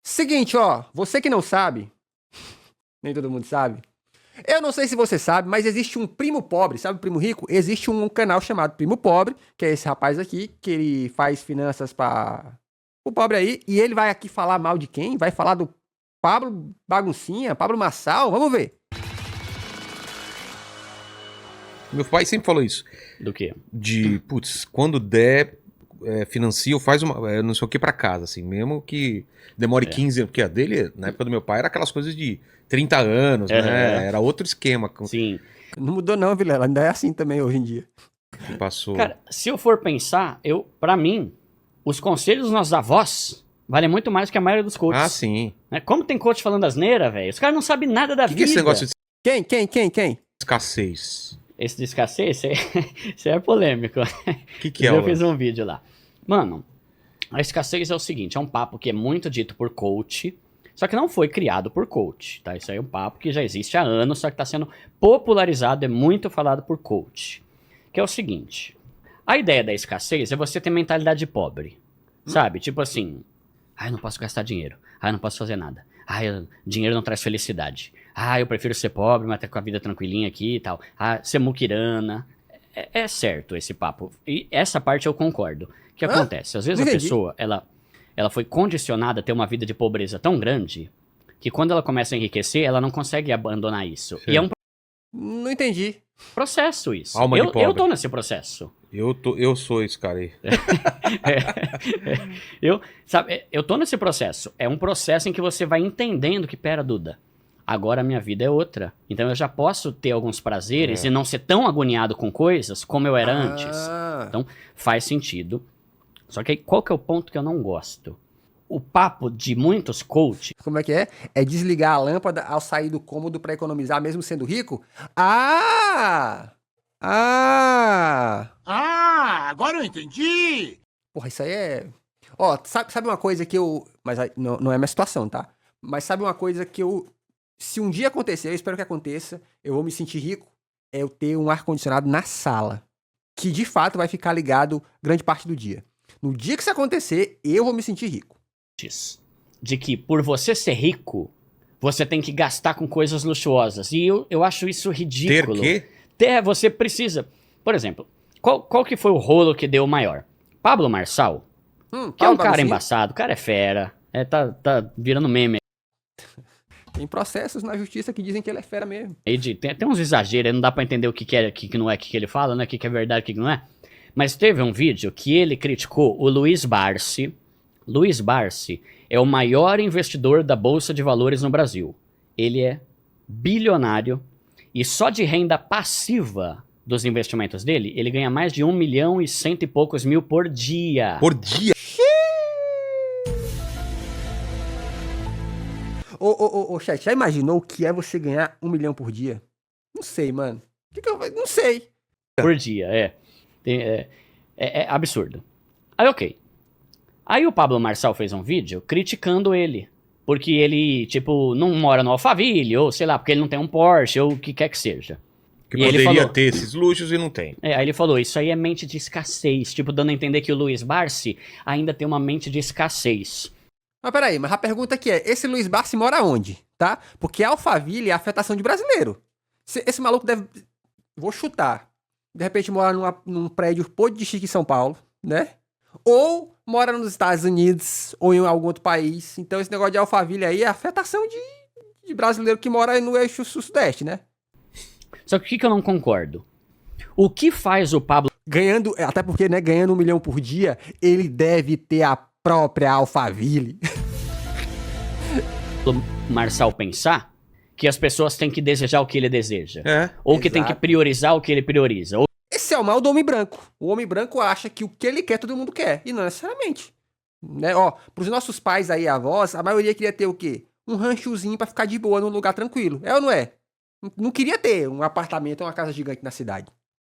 Seguinte, ó, você que não sabe, nem todo mundo sabe. Eu não sei se você sabe, mas existe um primo pobre, sabe o primo rico? Existe um canal chamado Primo Pobre, que é esse rapaz aqui, que ele faz finanças para o pobre aí, e ele vai aqui falar mal de quem? Vai falar do Pablo Baguncinha, Pablo Marçal, vamos ver. Meu pai sempre falou isso. Do quê? Putz, quando der, financia ou faz não sei o que pra casa, assim, mesmo que demore 15 anos, porque a dele, na época do meu pai, era aquelas coisas de 30 anos, né? Era outro esquema Sim. Não mudou não, Vilela, ainda é assim também hoje em dia. que passou. Cara, se eu for pensar, pra mim, os conselhos dos nossos avós valem muito mais que a maioria dos coaches. Ah, sim. Né? Como tem coach falando asneira, velho? Os caras não sabem nada da O que vida. é esse negócio de Quem? escassez? Esse de escassez, isso é polêmico. O que é, Eu Alan? fiz um vídeo lá. Mano, a escassez é o seguinte, é um papo que é muito dito por coach, só que não foi criado por coach, tá? Isso aí é um papo que já existe há anos, só que tá sendo popularizado, é muito falado por coach. Que é o seguinte, a ideia da escassez é você ter mentalidade de pobre, sabe? Tipo assim, eu não posso gastar dinheiro, eu não posso fazer nada, dinheiro não traz felicidade, eu prefiro ser pobre, mas ter com a vida tranquilinha aqui e tal, ser muquirana. É certo esse papo, e essa parte eu concordo. O que acontece? Às vezes a pessoa, ela foi condicionada a ter uma vida de pobreza tão grande que quando ela começa a enriquecer, ela não consegue abandonar isso. Sim. E é um Não entendi. processo isso. Alma de pobre. Eu tô nesse processo. Eu sou esse cara aí. Eu tô nesse processo. É um processo em que você vai entendendo que, pera, Duda, agora a minha vida é outra. Então eu já posso ter alguns prazeres e não ser tão agoniado com coisas como eu era antes. Então faz sentido. Só que aí, qual que é o ponto que eu não gosto? O papo de muitos coaches... Como é que é? É desligar a lâmpada ao sair do cômodo pra economizar mesmo sendo rico? Agora eu entendi! Porra, isso aí é... Ó, sabe uma coisa que eu... Mas aí, não é minha situação, tá? Mas sabe uma coisa que eu... Se um dia acontecer, eu espero que aconteça, eu vou me sentir rico, é eu ter um ar-condicionado na sala. Que de fato vai ficar ligado grande parte do dia. No dia que isso acontecer, eu vou me sentir rico. De que por você ser rico, você tem que gastar com coisas luxuosas. E eu acho isso ridículo. Ter quê? Você precisa... Por exemplo, qual que foi o rolo que deu maior? Pablo Marçal, que é um cara embaçado, o cara é fera, tá virando meme. Tem processos na justiça que dizem que ele é fera mesmo. Tem uns exageros, não dá pra entender o que é, o que não é, o que ele fala, né? O que é verdade, o que não é. Mas teve um vídeo que ele criticou o Luiz Barsi. Luiz Barsi é o maior investidor da Bolsa de Valores no Brasil. Ele é bilionário e só de renda passiva dos investimentos dele, ele ganha mais de 1 milhão e cento e poucos mil por dia. Por dia? Ô, chat, já imaginou o que é você ganhar 1 milhão por dia? Não sei, mano. Não sei. Por dia, é absurdo. Aí, ok. Aí o Pablo Marçal fez um vídeo criticando ele. Porque ele, tipo, não mora no Alphaville, ou sei lá, porque ele não tem um Porsche, ou o que quer que seja. Que E ele poderia falou- ter esses luxos e não tem. Aí ele falou, isso aí é mente de escassez. Tipo, dando a entender que o Luiz Barsi ainda tem uma mente de escassez. Mas peraí, mas a pergunta aqui é, esse Luiz Barsi mora onde, tá? Porque Alphaville é a afetação de brasileiro. Esse maluco deve... Vou chutar. De repente mora num prédio podre de chique em São Paulo, né? Ou mora nos Estados Unidos ou em algum outro país. Então esse negócio de Alphaville aí é afetação de brasileiro que mora no eixo sudeste, né? Só que o que eu não concordo? O que faz o Pablo Ganhando, até porque, né, ganhando 1 milhão por dia, ele deve ter a própria Alphaville. Marçal pensar que as pessoas têm que desejar o que ele deseja? É. Ou que tem que Exato. priorizar o que ele prioriza? Ou Esse é o mal do homem branco. O homem branco acha que o que ele quer, todo mundo quer. E não necessariamente. Né? Ó, pros nossos pais aí, avós, a maioria queria ter o quê? Um ranchozinho pra ficar de boa num lugar tranquilo. É ou não é? Não queria ter um apartamento ou uma casa gigante na cidade.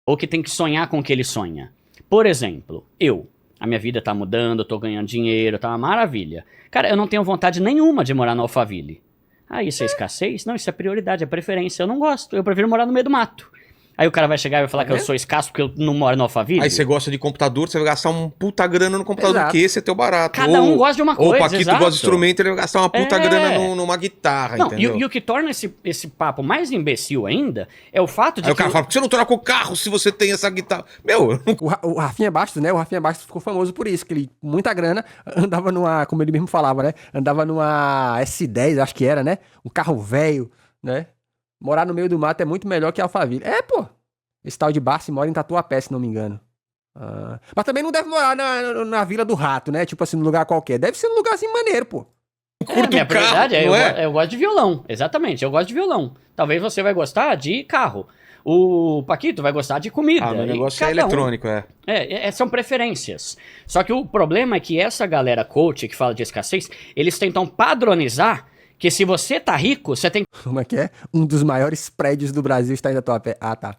ou que tem que sonhar com o que ele sonha. Por exemplo, a minha vida tá mudando, eu tô ganhando dinheiro, tá uma maravilha. Cara, eu não tenho vontade nenhuma de morar no Alphaville. Isso é escassez? Não, isso é prioridade, é preferência. Eu não gosto, eu prefiro morar no meio do mato. Aí o cara vai chegar e vai falar que eu sou escasso porque eu não moro no Alphaville? Aí você gosta de computador, você vai gastar um puta grana no computador, Exato. porque esse é teu barato. Cada um gosta de uma coisa, Ou o Paquito exato. gosta de instrumento, ele vai gastar uma puta grana numa guitarra, Não, entendeu? e o que torna esse papo mais imbecil ainda é o fato de Aí o que... cara fala, por que você não troca o carro se você tem essa guitarra? Meu, eu não... O Rafinha Bastos, né? O Rafinha Bastos ficou famoso por isso, que ele, com muita grana, andava numa, como ele mesmo falava, né? Andava numa S10, acho que era, né? Um carro velho, né? Morar no meio do mato é muito melhor que Alphaville. É, pô. Esse tal de Bassi mora em Tatuapé, se não me engano. Mas também não deve morar na Vila do Rato, né? Tipo assim, num lugar qualquer. Deve ser um lugarzinho maneiro, pô. curto minha o carro, prioridade não eu gosto de violão, exatamente, eu gosto de violão. Talvez você vai gostar de carro. O Paquito vai gostar de comida. Ah, meu e negócio é cada um- eletrônico, São preferências. Só que o problema é que essa galera coach que fala de escassez, eles tentam padronizar que se você tá rico, você tem Como é que é? Um dos maiores prédios do Brasil está em Tatuapé. Ah, tá.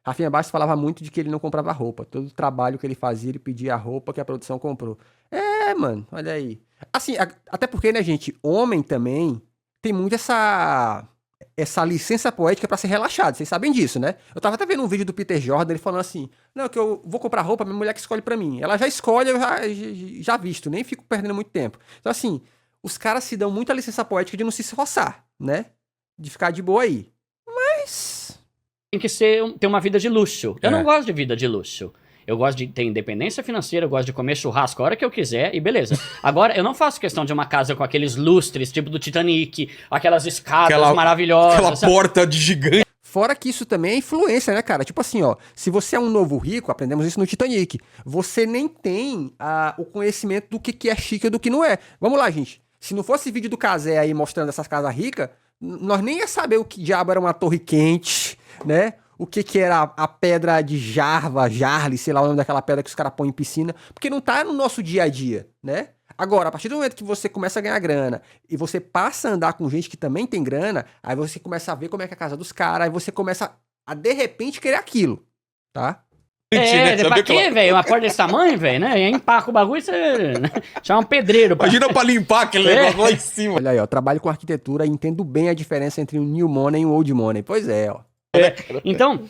Rafinha Bastos falava muito de que ele não comprava roupa. Todo o trabalho que ele fazia, ele pedia a roupa que a produção comprou. É, mano, olha aí. Assim, até porque, né, gente, homem também tem muito essa licença poética pra ser relaxado. Vocês sabem disso, né? Eu tava até vendo um vídeo do Peter Jordan, ele falando assim, não, que eu vou comprar roupa, minha mulher que escolhe pra mim. Ela já escolhe, eu já visto, nem fico perdendo muito tempo. Então, assim, os caras se dão muita licença poética de não se roçar, né? De ficar de boa aí. Mas... que ter uma vida de luxo. Eu não gosto de vida de luxo. Eu gosto de ter independência financeira, eu gosto de comer churrasco a hora que eu quiser e beleza. Agora, eu não faço questão de uma casa com aqueles lustres, tipo do Titanic, aquelas escadas maravilhosas. Aquela sabe? porta de gigante. Fora que isso também é influência, né, cara? Tipo assim, ó, se você é um novo rico, aprendemos isso no Titanic, você nem tem o conhecimento do que é chique e do que não é. Vamos lá, gente. Se não fosse vídeo do Cazé aí mostrando essas casas ricas, nós nem ia saber o que diabo era uma torre quente, né? O que era a pedra de Jarle, sei lá o nome daquela pedra que os caras põem em piscina, porque não tá no nosso dia a dia, né? Agora, a partir do momento que você começa a ganhar grana e você passa a andar com gente que também tem grana, aí você começa a ver como é que é a casa dos caras, aí você começa a, de repente, querer aquilo, tá? Pra quê, velho? Uma porta desse tamanho, velho, né? E aí empaca o bagulho e você chama um pedreiro. Imagina pra limpar aquele negócio lá em cima. Olha aí, ó, trabalho com arquitetura e entendo bem a diferença entre o New Money e o Old Money. Pois é, ó. Então,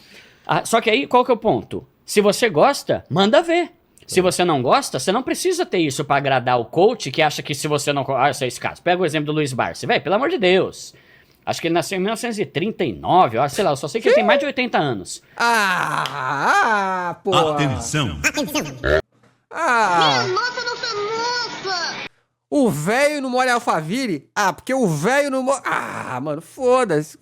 só que aí qual que é o ponto? Se você gosta, manda ver. Se você não gosta, você não precisa ter isso pra agradar o coach que acha que se você não... você é escasso. Pega o exemplo do Luiz Barsi. Velho, pelo amor de Deus. Acho que ele nasceu em 1939, ó, sei lá, eu só sei que ele tem mais de 80 anos. Pô. Atenção. Moça não sou moça! O velho não mora em Alphaville? Porque o velho não mora... mano, foda-se.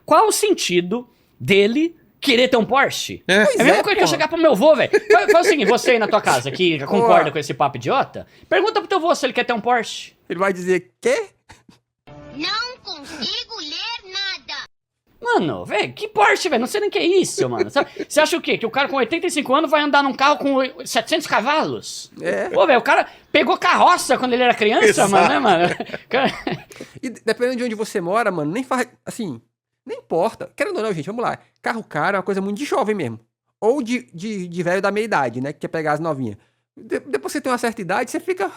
Qual o sentido dele querer ter um Porsche? É. É a mesma coisa que eu porra. chegar pro meu vô, velho. Faz o seguinte, você aí na tua casa que concorda com esse papo idiota, pergunta pro teu vô se ele quer ter um Porsche. Ele vai dizer, quê? Não consigo ler nada! Mano, velho, que Porsche, velho? Não sei nem o que é isso, mano. Você acha o quê? Que o cara com 85 anos vai andar num carro com 700 cavalos? É. Pô, velho, o cara pegou carroça quando ele era criança, Exato. mano, né, mano? Cara... E dependendo de onde você mora, mano, nem faz... Assim, nem importa. Querendo ou não, gente, vamos lá. Carro caro é uma coisa muito de jovem mesmo. Ou de velho da meia idade, né? Que quer pegar as novinhas. Depois você tem uma certa idade, você fica...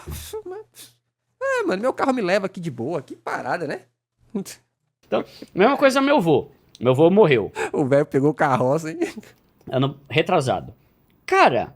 mano, meu carro me leva aqui de boa. Que parada, né? Então, mesma coisa meu vô. Meu vô morreu. O velho pegou carroça, hein? Ano retrasado. Cara,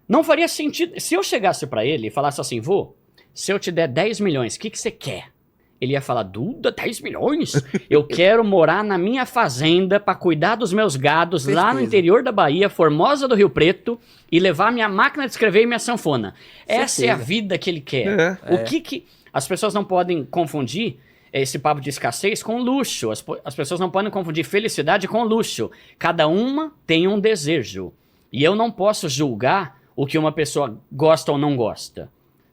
não faria sentido... Se eu chegasse pra ele e falasse assim, vô, se eu te der 10 milhões, o que você quer? Ele ia falar, Duda, 10 milhões? Eu quero morar na minha fazenda pra cuidar dos meus gados lá no Certeza. interior da Bahia, Formosa do Rio Preto, e levar minha máquina de escrever e minha sanfona. Essa é a Certeza. vida que ele quer. O que... As pessoas não podem confundir esse papo de escassez com luxo. As pessoas não podem confundir felicidade com luxo. Cada uma tem um desejo. E eu não posso julgar o que uma pessoa gosta ou não gosta.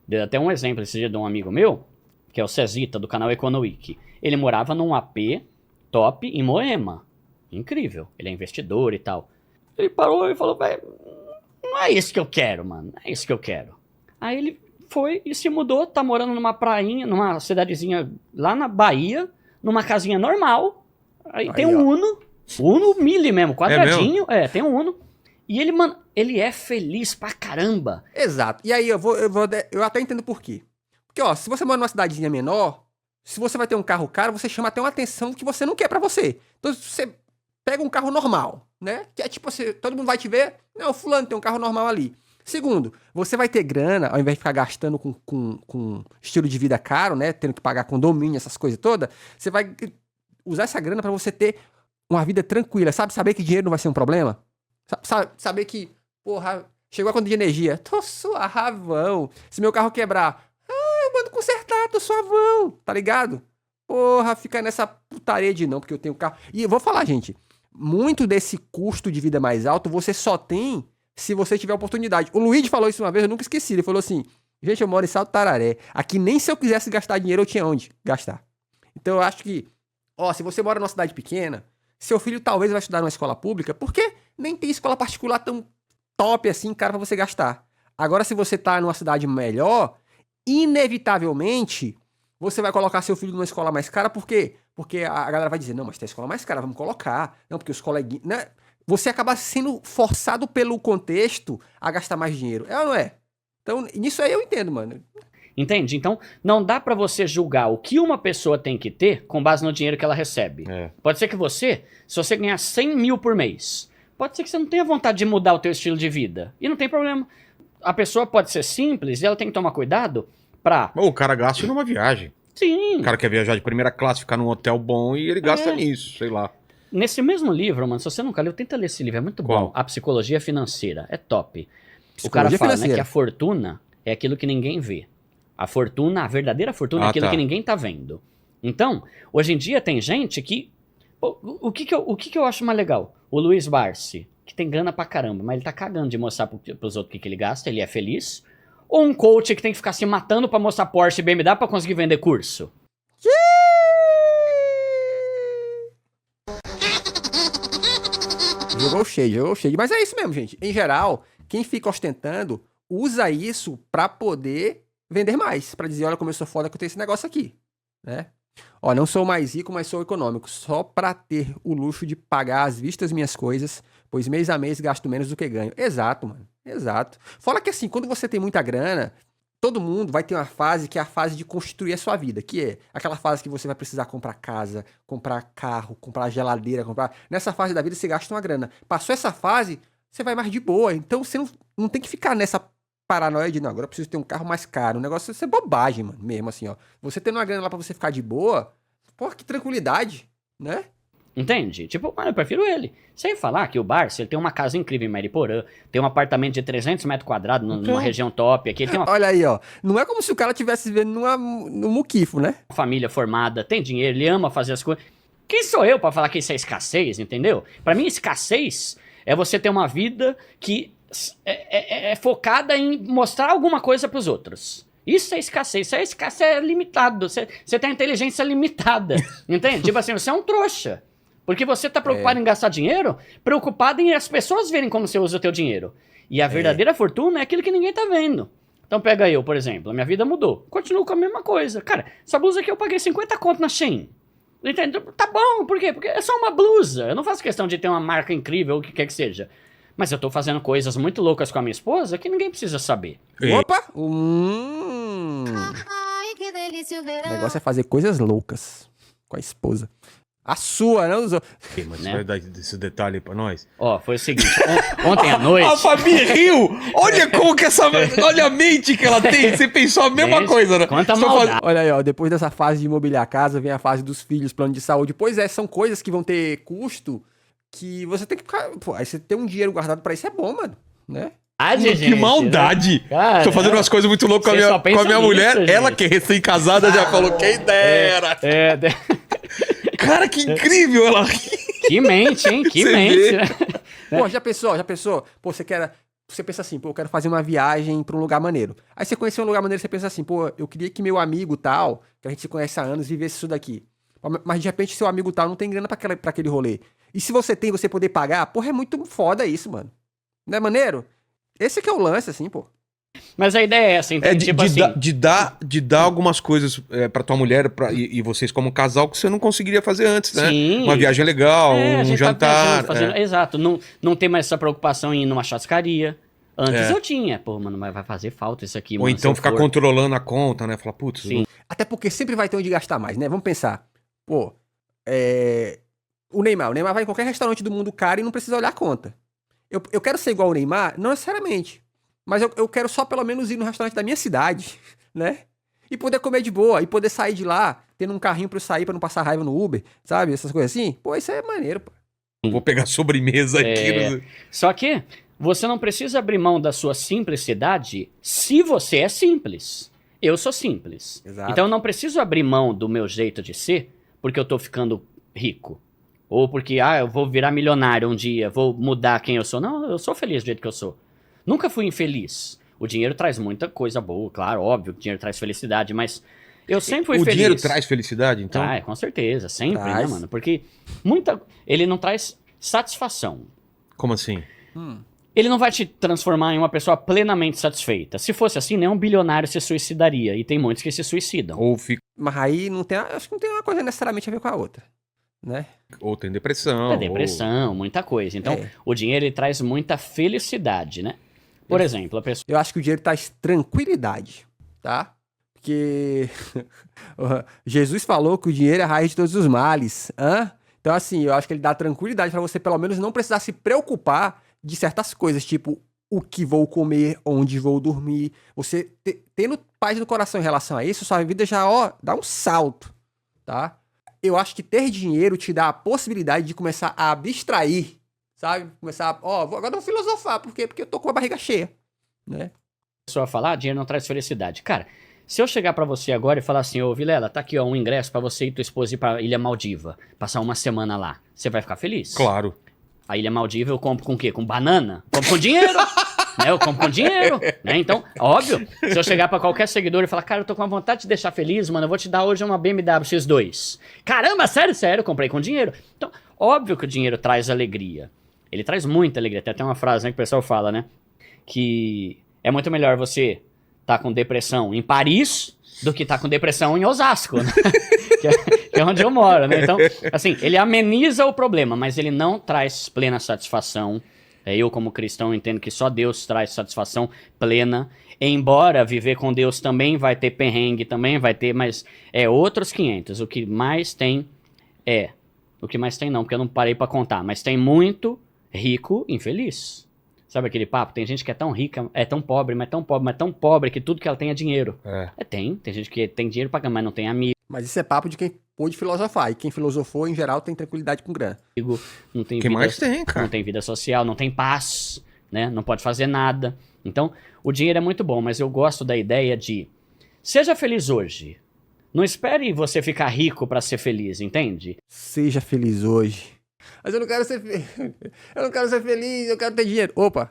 Dei até um exemplo esse dia de um amigo meu, que é o Cezita, do canal Econoweek. Ele morava num AP top em Moema. Incrível. Ele é investidor e tal. Ele parou e falou, velho, não é isso que eu quero, mano. Não é isso que eu quero. Aí ele foi e se mudou, tá morando numa prainha, numa cidadezinha lá na Bahia, numa casinha normal. Aí tem um Uno Mille mesmo, quadradinho. Tem um Uno. E ele, mano, ele é feliz pra caramba. Exato. E aí eu até entendo por quê. Porque, ó, se você mora numa cidadezinha menor, se você vai ter um carro caro, você chama até uma atenção que você não quer pra você. Então, você pega um carro normal, né? Que é tipo assim, todo mundo vai te ver, não, fulano tem um carro normal ali. Segundo, você vai ter grana, ao invés de ficar gastando com estilo de vida caro, né? Tendo que pagar condomínio, essas coisas todas, você vai usar essa grana pra você ter uma vida tranquila, sabe? Saber que dinheiro não vai ser um problema. Saber que, porra, chegou a conta de energia, tô suavão. Se meu carro quebrar, eu mando consertar, tô suavão, tá ligado? Porra, fica nessa putaria de não, porque eu tenho carro. E eu vou falar, gente, muito desse custo de vida mais alto você só tem se você tiver oportunidade. O Luigi falou isso uma vez, eu nunca esqueci. Ele falou assim: gente, eu moro em Salto Tararé. Aqui nem se eu quisesse gastar dinheiro eu tinha onde gastar. Então eu acho que, se você mora numa cidade pequena, seu filho talvez vai estudar numa escola pública, porque nem tem escola particular tão top assim, cara, pra você gastar. Agora, se você tá numa cidade melhor, inevitavelmente você vai colocar seu filho numa escola mais cara, por quê? Porque a galera vai dizer, não, mas tem a escola mais cara, vamos colocar. Não, porque os coleguinhas, né? Você acaba sendo forçado pelo contexto a gastar mais dinheiro. É ou não é? Então, nisso aí eu entendo, mano. Entende? Então, não dá pra você julgar o que uma pessoa tem que ter com base no dinheiro que ela recebe. Pode ser que você, se você ganhar 100 mil por mês, pode ser que você não tenha vontade de mudar o teu estilo de vida. E não tem problema. A pessoa pode ser simples e ela tem que tomar cuidado pra... O cara gasta numa viagem. Sim. O cara quer viajar de primeira classe, ficar num hotel bom e ele gasta nisso, sei lá. Nesse mesmo livro, mano, se você nunca leu, tenta ler esse livro, é muito bom. A Psicologia Financeira, é top. O cara fala, né, que a fortuna é aquilo que ninguém vê. A fortuna, a verdadeira fortuna é aquilo que ninguém tá vendo. Então, hoje em dia tem gente que... O que que eu acho mais legal? O Luiz Barsi, que tem grana pra caramba, mas ele tá cagando de mostrar pros outros o que ele gasta, ele é feliz. Ou um coach que tem que ficar se matando pra mostrar Porsche e BMW pra conseguir vender curso? Jogou shade. Mas é isso mesmo, gente. Em geral, quem fica ostentando usa isso pra poder vender mais. Pra dizer, olha como eu sou foda que eu tenho esse negócio aqui, né? Ó, não sou mais rico, mas sou econômico. Só pra ter o luxo de pagar às vistas minhas coisas, pois mês a mês gasto menos do que ganho. Exato, mano. Exato. Fala que assim, quando você tem muita grana, todo mundo vai ter uma fase que é a fase de construir a sua vida, que é aquela fase que você vai precisar comprar casa, comprar carro, comprar geladeira, comprar... Nessa fase da vida você gasta uma grana. Passou essa fase, você vai mais de boa. Então você não tem que ficar nessa paranoia de, não, agora eu preciso ter um carro mais caro. O negócio é bobagem, mano, mesmo assim, ó. Você tendo uma grana lá pra você ficar de boa, porra, que tranquilidade, né? Entende? Tipo, mano, eu prefiro ele. Sem falar que o Barça, ele tem uma casa incrível em Mariporã, tem um apartamento de 300 metros quadrados numa região top aqui, ele tem uma... Olha aí, ó. Não é como se o cara estivesse vivendo num muquifo, né? família formada, tem dinheiro, ele ama fazer as coisas. Quem sou eu pra falar que isso é escassez, entendeu? Pra mim, escassez é você ter uma vida que é focada em mostrar alguma coisa pros outros. Isso é escassez. Isso é escassez, é limitado. Você tem a inteligência limitada, entende? Tipo assim, você é um trouxa. Porque você tá preocupado em gastar dinheiro, preocupado em as pessoas verem como você usa o teu dinheiro. E a verdadeira fortuna é aquilo que ninguém tá vendo. Então pega eu, por exemplo, a minha vida mudou. Continuo com a mesma coisa. Cara, essa blusa aqui eu paguei 50 conto na Shein. Entende? Tá bom, por quê? Porque é só uma blusa. Eu não faço questão de ter uma marca incrível ou o que quer que seja. Mas eu tô fazendo coisas muito loucas com a minha esposa que ninguém precisa saber. Opa! Que delícia o O verão. negócio é fazer coisas loucas com a esposa. A sua, não os outros. Mas Né? vai dar esse detalhe pra nós? Ó, foi o seguinte, ontem à noite... A Fabi riu! Olha como que essa... Olha a mente que ela tem! Você pensou a mesma Gente, coisa, né? quanta Só maldade. Olha aí, ó, depois dessa fase de imobiliar a casa, vem a fase dos filhos, plano de saúde. Pois é, são coisas que vão ter custo que você tem que ficar... Pô, aí você ter um dinheiro guardado pra isso é bom, mano, né? Que maldade! Cara, Tô fazendo umas coisas muito loucas Você só com a minha pensa mulher. nisso, Ela gente. que é recém-casada já falou, quem dera! Cara, que incrível ela ri. Que mente, hein? Que Você mente. vê? né? Pô, já pensou? Pô, você pensa assim, pô, eu quero fazer uma viagem pra um lugar maneiro. Aí você conheceu um lugar maneiro, você pensa assim, pô, eu queria que meu amigo tal, que a gente se conhece há anos, vivesse isso daqui. Mas de repente seu amigo tal não tem grana pra aquele rolê. E se você tem, você poder pagar, porra, é muito foda isso, mano. Não é maneiro? Esse que é o lance, assim, pô. Mas a ideia é essa, É entende? Tipo assim, de dar algumas coisas pra tua mulher e vocês como casal que você não conseguiria fazer antes, né? Sim. Uma viagem legal, a um gente tá jantar. viajando, fazendo- Exato, não tem mais essa preocupação em ir numa churrascaria. Antes eu tinha. Pô, mano, mas vai fazer falta isso aqui, Ou mano. então se eu ficar for. controlando a conta, né? Falar, putz, Sim. Até porque sempre vai ter onde gastar mais, né? Vamos pensar. Pô, O Neymar vai em qualquer restaurante do mundo caro e não precisa olhar a conta. Eu quero ser igual ao Neymar? Não necessariamente. Mas eu quero só pelo menos ir no restaurante da minha cidade, né? E poder comer de boa, e poder sair de lá, tendo um carrinho pra eu sair, pra não passar raiva no Uber, sabe? Essas coisas assim. Pô, isso é maneiro, pô. Vou pegar sobremesa aqui. Só que você não precisa abrir mão da sua simplicidade se você é simples. Eu sou simples. Exato. Então eu não preciso abrir mão do meu jeito de ser porque eu tô ficando rico. Ou porque, eu vou virar milionário um dia, vou mudar quem eu sou. Não, eu sou feliz do jeito que eu sou. Nunca fui infeliz. O dinheiro traz muita coisa boa, claro, óbvio que o dinheiro traz felicidade, mas eu sempre fui feliz. O dinheiro traz felicidade, então? Com certeza, sempre, Traz. né, mano? Porque ele não traz satisfação. Como assim? Ele não vai te transformar em uma pessoa plenamente satisfeita. Se fosse assim, nenhum bilionário se suicidaria. E tem muitos que se suicidam. Ou fica... Mas aí não tem, acho que não tem uma coisa necessariamente a ver com a outra, né? Ou tem depressão. É depressão, muita coisa. Então, o dinheiro ele traz muita felicidade, né? Por exemplo, a pessoa... Eu acho que o dinheiro traz tranquilidade, tá? Porque Jesus falou que o dinheiro é a raiz de todos os males. Então, assim, eu acho que ele dá tranquilidade pra você, pelo menos, não precisar se preocupar de certas coisas, tipo o que vou comer, onde vou dormir. Você tendo paz no coração em relação a isso, sua vida já, dá um salto, tá? Eu acho que ter dinheiro te dá a possibilidade de começar a abstrair, sabe? Começar, agora eu vou filosofar, por quê? Porque eu tô com a barriga cheia, né? pessoa fala, dinheiro não traz felicidade. Cara, se eu chegar pra você agora e falar assim, ô Vilela, tá aqui ó, um ingresso pra você e tua esposa ir pra Ilha Maldiva, passar uma semana lá, você vai ficar feliz? Claro. A Ilha Maldiva eu compro com o quê? Com banana? Compro com dinheiro! Né? Eu compro com dinheiro, né? Então, óbvio, se eu chegar pra qualquer seguidor e falar, cara, eu tô com uma vontade de te deixar feliz, mano, eu vou te dar hoje uma BMW X2. Caramba, sério, eu comprei com dinheiro. Então, óbvio que o dinheiro traz alegria. Ele traz muita alegria. Tem até uma frase, né, que o pessoal fala, né? Que é muito melhor você tá com depressão em Paris do que tá com depressão em Osasco, né? que é onde eu moro, né? Então, assim, ele ameniza o problema, mas ele não traz plena satisfação. Eu, como cristão, entendo que só Deus traz satisfação plena. Embora viver com Deus também vai ter perrengue, também vai ter, mas é outros 500. O que mais tem O que mais tem não, porque eu não parei pra contar. Mas tem muito rico infeliz. Sabe aquele papo? Tem gente que é tão rica, é tão pobre, mas tão pobre que tudo que ela tem é dinheiro. Tem gente que tem dinheiro pra mas não tem amigo. Mas isso é papo de quem pôde filosofar. E quem filosofou, em geral, tem tranquilidade com grana. Não tem O que mais tem, cara? Não tem vida social, não tem paz, né? Não pode fazer nada. Então, o dinheiro é muito bom, mas eu gosto da ideia de seja feliz hoje. Não espere você ficar rico pra ser feliz, entende? Seja feliz hoje. Mas eu não quero ser eu não quero ser feliz, eu quero ter dinheiro. Opa!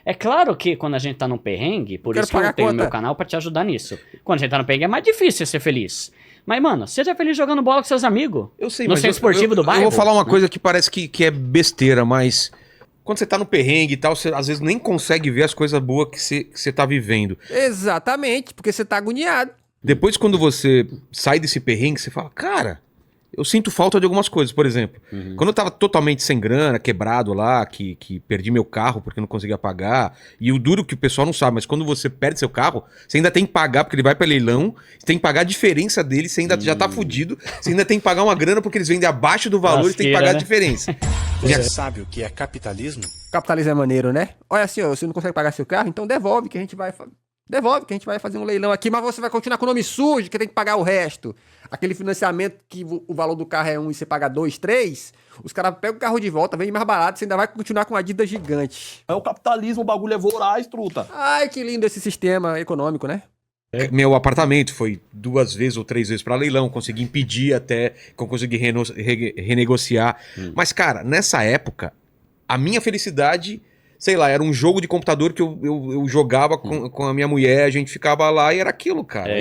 É claro que quando a gente tá num perrengue, por isso que eu tenho o meu canal pra te ajudar nisso. Quando a gente tá no perrengue é mais difícil ser feliz. Mas, mano, seja feliz jogando bola com seus amigos. Eu sei, no mas centro esportivo do bairro. Eu vou falar uma coisa que parece que é besteira, mas quando você tá no perrengue e tal, você às vezes nem consegue ver as coisas boas que você tá vivendo. Exatamente, porque você tá agoniado. Depois, quando você sai desse perrengue, você fala, cara, eu sinto falta de algumas coisas. Por exemplo, quando eu tava totalmente sem grana, quebrado lá, que perdi meu carro porque não conseguia pagar, e o duro que o pessoal não sabe, mas quando você perde seu carro, você ainda tem que pagar porque ele vai pra leilão, você tem que pagar a diferença dele, você ainda já tá fudido, você ainda tem que pagar uma grana porque eles vendem abaixo do valor e tem que pagar a diferença. Você sabe o que é capitalismo? Capitalismo é maneiro, né? Olha assim, ó, você não consegue pagar seu carro, então devolve que a gente vai fazer um leilão aqui, mas você vai continuar com o nome sujo, que tem que pagar o resto. Aquele financiamento que o valor do carro é 1 e você paga 2, 3, os caras pegam o carro de volta, vende mais barato, você ainda vai continuar com uma dívida gigante. É o capitalismo, o bagulho é voraz, truta. Ai, que lindo esse sistema econômico, né? Meu apartamento foi 2 vezes ou 3 vezes pra leilão, consegui impedir até que eu consegui renegociar. Mas, cara, nessa época, a minha felicidade, sei lá, era um jogo de computador que eu jogava com a minha mulher, a gente ficava lá e era aquilo, cara.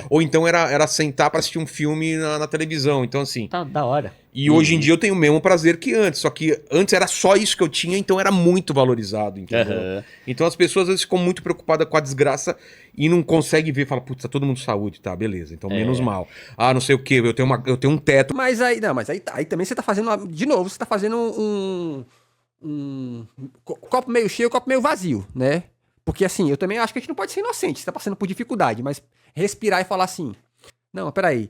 Ou então era sentar pra assistir um filme na televisão, então assim... Tá da hora. E hoje em dia eu tenho o mesmo prazer que antes, só que antes era só isso que eu tinha, então era muito valorizado, entendeu? Então as pessoas às vezes ficam muito preocupadas com a desgraça e não conseguem ver, fala, putz, tá todo mundo de saúde, tá, beleza, então menos mal. Ah, não sei o que, eu tenho um teto. Mas aí também você tá fazendo, de novo, você tá fazendo um copo meio cheio, copo meio vazio, né? Porque assim, eu também acho que a gente não pode ser inocente, você tá passando por dificuldade, mas respirar e falar assim, não, peraí,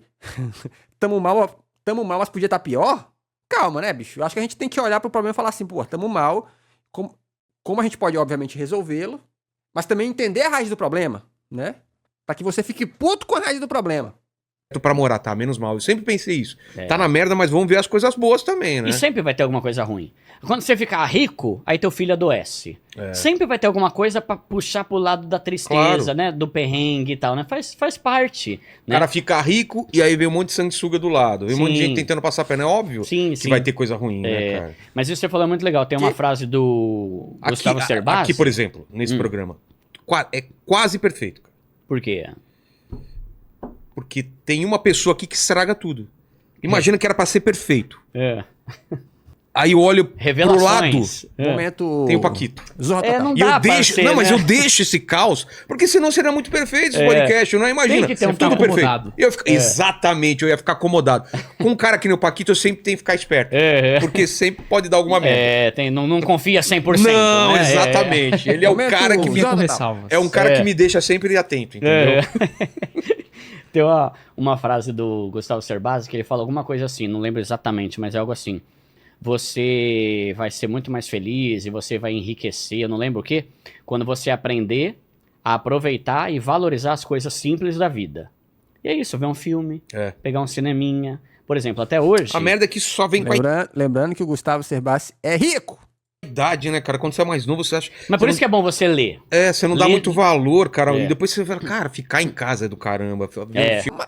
tamo mal, mas podia estar pior? calma, né, bicho? Eu acho que a gente tem que olhar pro problema e falar assim, pô, tamo mal, como a gente pode, obviamente, resolvê-lo, mas também entender a raiz do problema, né? Pra que você fique puto com a raiz do problema. Pra morar, tá? Menos mal. Eu sempre pensei isso. É. Tá na merda, mas vamos ver as coisas boas também, né? E sempre vai ter alguma coisa ruim. Quando você ficar rico, aí teu filho adoece. Sempre vai ter alguma coisa pra puxar pro lado da tristeza, Claro. né? Do perrengue e tal, né? Faz parte. O Né? cara fica rico e aí vem um monte de sanguessuga do lado. Vem um monte de Sim. gente tentando passar a perna. É óbvio Sim, que sim. vai ter coisa ruim, né, cara? Mas isso que você falou é muito legal. Tem uma frase do Gustavo Cerbasi. Aqui, por exemplo, nesse programa. É quase perfeito, cara. Por quê? Porque tem uma pessoa aqui que estraga tudo. Imagina que era pra ser perfeito. É. Aí eu olho pro lado, Revelações. Momento... tem o Paquito. Zorra É, total. não E dá eu pra deixo. ser, Não, mas né? eu deixo esse caos, porque senão seria muito perfeito esse podcast, não é? Imagina. Tem que ter um tudo ficar perfeito. acomodado. Exatamente, eu ia ficar acomodado. Com um cara que nem o Paquito, eu sempre tenho que ficar esperto. É. Porque sempre pode dar alguma merda. Não confia 100%. Não, né? exatamente. Ele é o Momento cara que Zorra Com total. ressalvas. é um cara que me deixa sempre atento, entendeu? Tem uma frase do Gustavo Cerbasi que ele fala alguma coisa assim, não lembro exatamente, mas é algo assim. Você vai ser muito mais feliz e você vai enriquecer, eu não lembro o quê, quando você aprender a aproveitar e valorizar as coisas simples da vida. E é isso, ver um filme, pegar um cineminha. Por exemplo, até hoje... A merda é que isso só vem com a Lembrando que o Gustavo Cerbasi é rico. idade, né, cara? Quando você é mais novo, você acha. Mas por isso que é bom você ler. Você não dá Lê- muito valor, cara. É. E depois você fala, cara, ficar em casa é do caramba. Ver É. um filme.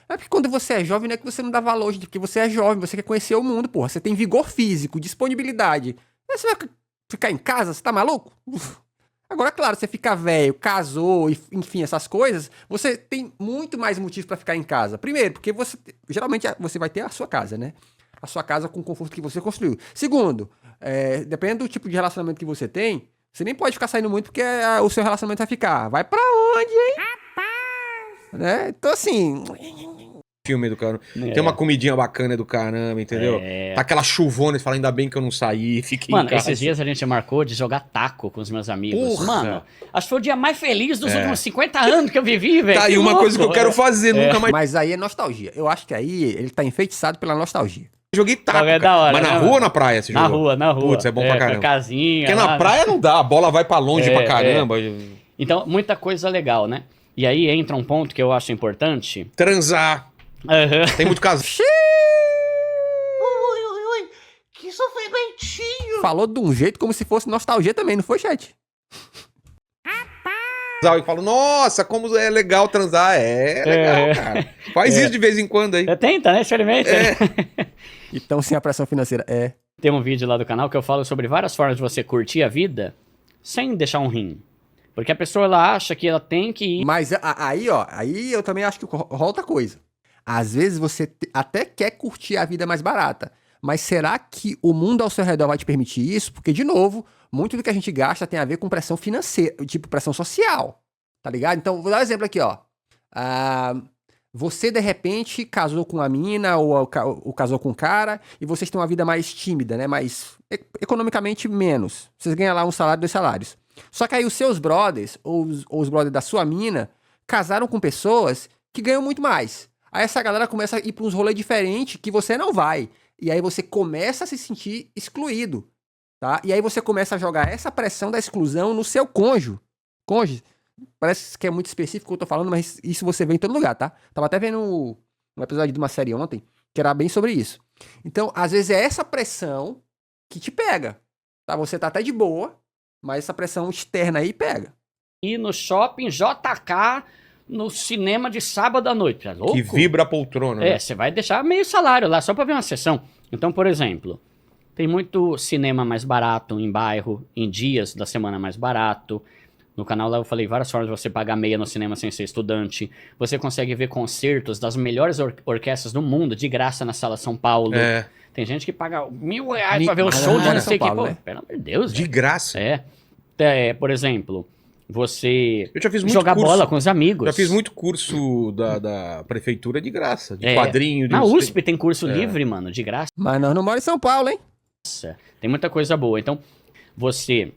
É porque quando você é jovem, não é que você não dá valor, gente, porque você é jovem, você quer conhecer o mundo, porra. Você tem vigor físico, disponibilidade. Aí você vai ficar em casa? Você tá maluco? Agora, claro, você fica velho, casou, enfim, essas coisas, você tem muito mais motivo pra ficar em casa. Primeiro, porque geralmente você vai ter a sua casa, né? A sua casa com o conforto que você construiu. Segundo, dependendo do tipo de relacionamento que você tem, você nem pode ficar saindo muito porque o seu relacionamento vai ficar. Vai pra onde, hein? Né? Então, assim, Filme do caramba. Tem uma comidinha bacana do caramba, entendeu? Tá aquela chuvona, você fala, ainda bem que eu não saí, fiquei Mano, em casa. esses dias a gente marcou de jogar taco com os meus amigos. Porra! Mano, acho que foi o dia mais feliz dos últimos 50 anos que eu vivi, velho. Tá aí Que uma louco, coisa que eu quero fazer, nunca mais mas aí é nostalgia. Eu acho que aí ele tá enfeitiçado pela nostalgia. joguei taco. É da cara. hora, Mas na né, rua mano? ou na praia você Na jogou? rua. Putz, é bom pra com a caramba. casinha. Porque lá. na praia não dá, a bola vai pra longe É, pra caramba. Então, muita coisa legal, né? E aí entra um ponto que eu acho importante. Transar. Aham. Tem muito casal Que sofrimentinho. Falou de um jeito como se fosse nostalgia também, não foi, chat? e falo, nossa, como é legal transar. É legal, cara. Faz isso de vez em quando aí. Tenta, né? Experimenta. né? Então, sem a pressão financeira. Tem um vídeo lá do canal que eu falo sobre várias formas de você curtir a vida sem deixar um rim. Porque a pessoa, ela acha que ela tem que ir... Mas aí, ó, aí eu também acho que rola outra coisa. Às vezes você até quer curtir a vida mais barata, mas será que o mundo ao seu redor vai te permitir isso? Porque, de novo, muito do que a gente gasta tem a ver com pressão financeira, tipo pressão social, tá ligado? Então, vou dar um exemplo aqui, ó. Você, de repente, casou com uma mina ou casou com um cara e vocês têm uma vida mais tímida, né? Mais economicamente menos. Vocês ganham lá um salário, 2 salários. Só que aí os seus brothers ou os brothers da sua mina casaram com pessoas que ganham muito mais. Aí essa galera começa a ir para uns rolês diferentes que você não vai. E aí você começa a se sentir excluído, tá? E aí você começa a jogar essa pressão da exclusão no seu cônjuge. Parece que é muito específico o que eu tô falando, mas isso você vê em todo lugar, tá? Tava até vendo um episódio de uma série ontem que era bem sobre isso. Então, às vezes é essa pressão que te pega, tá? Você tá até de boa, mas essa pressão externa aí pega. Ir no shopping JK, no cinema de sábado à noite. É louco? Que vibra a poltrona. né? Você vai deixar meio salário lá só pra ver uma sessão. Então, por exemplo, tem muito cinema mais barato em bairro, em dias da semana mais barato. No canal lá eu falei várias formas de você pagar meia no cinema sem ser estudante. Você consegue ver concertos das melhores orquestras do mundo de graça na Sala São Paulo. Tem gente que paga R$1.000 pra ver o show de São não sei o que. Paulo, Pô, né? pelo amor de Deus. De velho. graça. Por exemplo, você Eu já fiz muito jogar curso. bola com os amigos. Já fiz muito curso da prefeitura de graça. De quadrinho. De Na não sei- USP tem curso livre, mano, de graça. Mas nós não moramos em São Paulo, hein? Tem muita coisa boa. Então, você...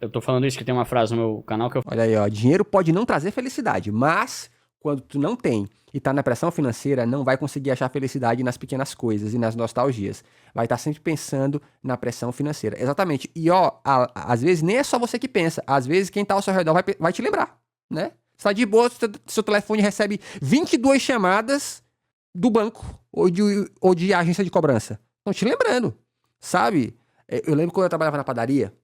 Eu tô falando isso que tem uma frase no meu canal que eu... Olha aí, ó. Dinheiro pode não trazer felicidade, mas quando tu não tem e tá na pressão financeira não vai conseguir achar felicidade nas pequenas coisas e nas nostalgias. Vai estar sempre pensando na pressão financeira. Exatamente. E ó, às vezes nem é só você que pensa. Às vezes quem tá ao seu redor vai te lembrar, né? Você tá de boa, seu telefone recebe 22 chamadas do banco ou de agência de cobrança. Estão te lembrando, sabe? Eu lembro quando eu trabalhava na padaria,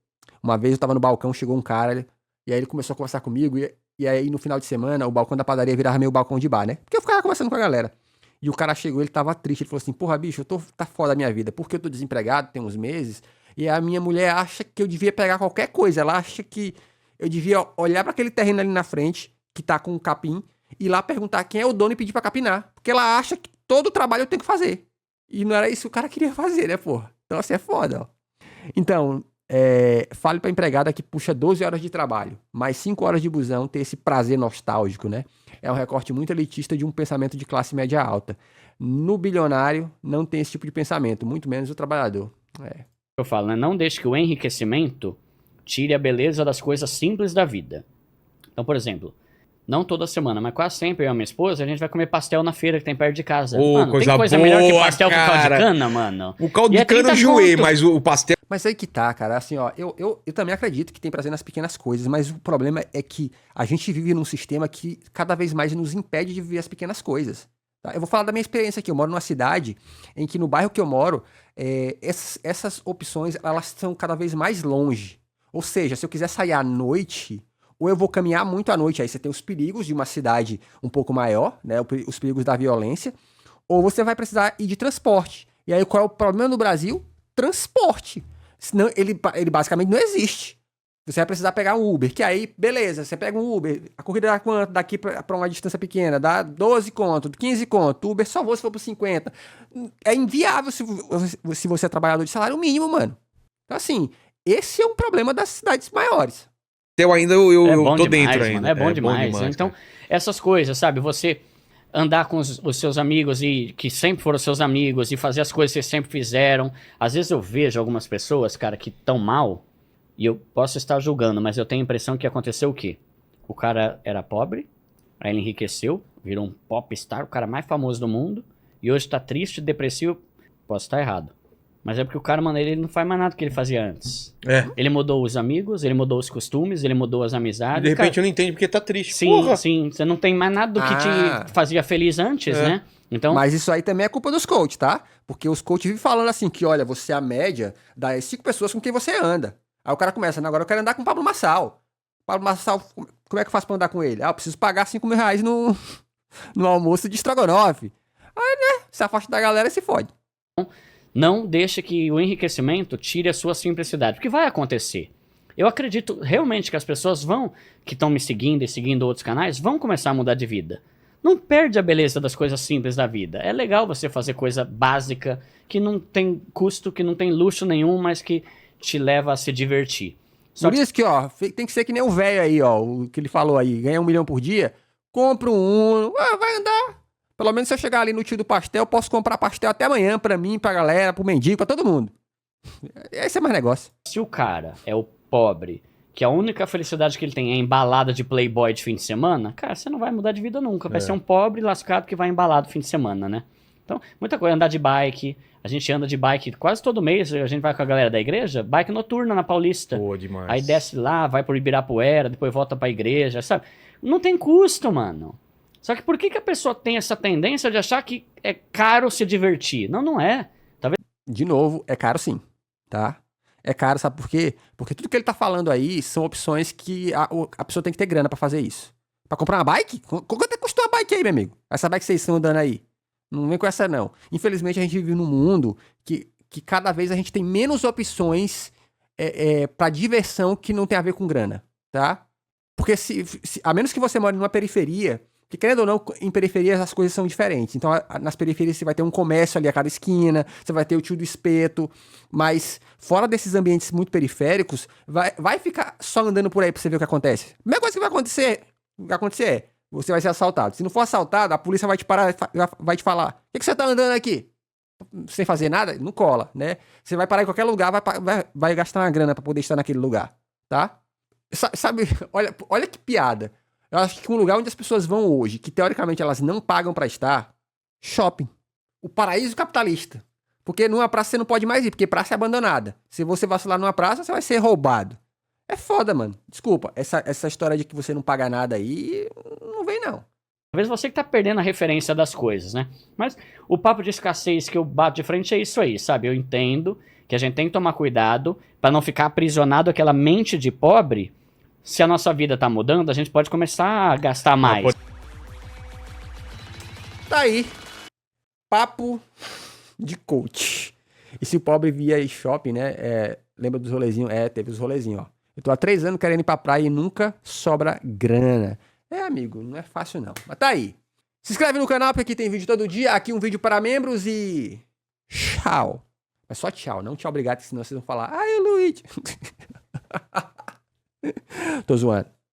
uma vez eu tava no balcão, chegou um cara, e aí ele começou a conversar comigo, e aí no final de semana o balcão da padaria virava meio balcão de bar, né? Porque eu ficava conversando com a galera. E o cara chegou, ele tava triste, ele falou assim, porra, bicho, tá foda a minha vida, porque eu tô desempregado, tem uns meses, e a minha mulher acha que eu devia pegar qualquer coisa, ela acha que eu devia olhar pra aquele terreno ali na frente, que tá com um capim, e ir lá perguntar quem é o dono e pedir pra capinar, porque ela acha que todo o trabalho eu tenho que fazer. E não era isso que o cara queria fazer, né, porra? Então assim, é foda, ó. Então, fale pra empregada que puxa 12 horas de trabalho, mais 5 horas de busão, ter esse prazer nostálgico, né? É um recorte muito elitista de um pensamento de classe média alta. No bilionário, não tem esse tipo de pensamento, muito menos o trabalhador. Eu falo, né? Não deixe que o enriquecimento tire a beleza das coisas simples da vida. Então, por exemplo, não toda semana, mas quase sempre eu e a minha esposa, a gente vai comer pastel na feira que tem perto de casa. Mano, coisa tem coisa boa, melhor que pastel com caldo de cara. cana, mano? O caldo E de é cana eu 30 enjoei, conto. mas o pastel... Mas aí que tá, cara, assim, ó, eu também acredito que tem prazer nas pequenas coisas, mas o problema é que a gente vive num sistema que cada vez mais nos impede de viver as pequenas coisas. Tá? Eu vou falar da minha experiência aqui, eu moro numa cidade em que no bairro que eu moro, essas opções, elas são cada vez mais longe. Ou seja, se eu quiser sair à noite, ou eu vou caminhar muito à noite, aí você tem os perigos de uma cidade um pouco maior, né, os perigos da violência, ou você vai precisar ir de transporte. E aí qual é o problema no Brasil? Transporte. Senão ele basicamente não existe. Você vai precisar pegar um Uber, que aí, beleza, você pega um Uber, a corrida dá quanto daqui pra uma distância pequena? Dá 12 conto, 15 conto, o Uber só vou se for por 50. É inviável se você é trabalhador de salário mínimo, mano. Então assim, esse é um problema das cidades maiores. Eu ainda eu bom tô demais, dentro mano, ainda. é bom demais. Então, cara. essas coisas, sabe? Você andar com os seus amigos e que sempre foram seus amigos e fazer as coisas que vocês sempre fizeram. Às vezes eu vejo algumas pessoas, cara, que tão mal e eu posso estar julgando, mas eu tenho a impressão que aconteceu o quê? O cara era pobre, aí ele enriqueceu, virou um popstar, o cara mais famoso do mundo, e hoje tá triste, depressivo. Posso estar errado. Mas é porque o cara, mano, ele não faz mais nada do que ele fazia antes. Ele mudou os amigos, ele mudou os costumes, ele mudou as amizades. E de repente cara, eu não entendo porque tá triste. sim, Porra. sim. Você não tem mais nada do que te fazia feliz antes, né? Então, Mas isso aí também é culpa dos coaches, tá? Porque os coaches vivem falando assim que, olha, você é a média das 5 pessoas com quem você anda. Aí o cara começa, agora eu quero andar com o Pablo Marçal. Pablo Marçal, como é que eu faço pra andar com ele? Eu preciso pagar 5 mil reais no almoço de estrogonofe. Aí, né, se afasta da galera e se fode. não deixe que o enriquecimento tire a sua simplicidade, porque vai acontecer. Eu acredito realmente que as pessoas que estão me seguindo e seguindo outros canais, vão começar a mudar de vida. Não perde a beleza das coisas simples da vida. É legal você fazer coisa básica, que não tem custo, que não tem luxo nenhum, mas que te leva a se divertir. Por isso que, ó, tem que ser que nem o velho aí, ó, o que ele falou aí, ganha 1 milhão por dia, compra um Uno, vai andar. Pelo menos se eu chegar ali no tio do pastel, eu posso comprar pastel até amanhã pra mim, pra galera, pro mendigo, pra todo mundo. Esse é mais negócio. Se o cara é o pobre, que a única felicidade que ele tem é embalada de Playboy de fim de semana, cara, você não vai mudar de vida nunca. Vai ser um pobre lascado que vai embalado fim de semana, né? Então, muita coisa. Andar de bike. A gente anda de bike quase todo mês. A gente vai com a galera da igreja. Bike noturna na Paulista. Pô, demais. Aí desce lá, vai pro Ibirapuera, depois volta pra igreja, sabe? Não tem custo, mano. Só que por que a pessoa tem essa tendência de achar que é caro se divertir? Não, não é. De novo, é caro sim, tá? É caro, sabe por quê? Porque tudo que ele tá falando aí são opções que a pessoa tem que ter grana pra fazer isso. Pra comprar uma bike? Quanto é que custou uma bike aí, meu amigo? Essa bike que vocês estão andando aí. Não vem com essa, não. Infelizmente, a gente vive num mundo que cada vez a gente tem menos opções pra diversão que não tem a ver com grana, tá? Porque a menos que você more numa periferia, que querendo ou não, em periferias as coisas são diferentes. Então, nas periferias você vai ter um comércio ali a cada esquina, você vai ter o tio do espeto, mas fora desses ambientes muito periféricos, vai ficar só andando por aí pra você ver o que acontece. A primeira coisa que vai acontecer é, você vai ser assaltado. Se não for assaltado, a polícia vai te parar, vai te falar, o que você tá andando aqui? Sem fazer nada? Não cola, né? Você vai parar em qualquer lugar, vai gastar uma grana pra poder estar naquele lugar, tá? Sabe, olha que piada. Eu acho que um lugar onde as pessoas vão hoje, que teoricamente elas não pagam pra estar, shopping. O paraíso capitalista. Porque numa praça você não pode mais ir, porque praça é abandonada. Se você vacilar numa praça, você vai ser roubado. É foda, mano. Desculpa, essa história de que você não paga nada aí, não vem não. Talvez você que tá perdendo a referência das coisas, né? Mas o papo de escassez que eu bato de frente é isso aí, sabe? Eu entendo que a gente tem que tomar cuidado pra não ficar aprisionado àquela mente de pobre. Se a nossa vida tá mudando, a gente pode começar a gastar mais. Tá aí. Papo de coach. E se o pobre via shopping, né? Lembra dos rolezinhos? Teve os rolezinhos, ó. Eu tô há 3 anos querendo ir pra praia e nunca sobra grana. Amigo, não é fácil não. Mas tá aí. Se inscreve no canal porque aqui tem vídeo todo dia. Aqui um vídeo para membros e... Tchau. Mas só tchau, não tchau obrigado, senão vocês vão falar... Ai, Luigi. Tô zoando.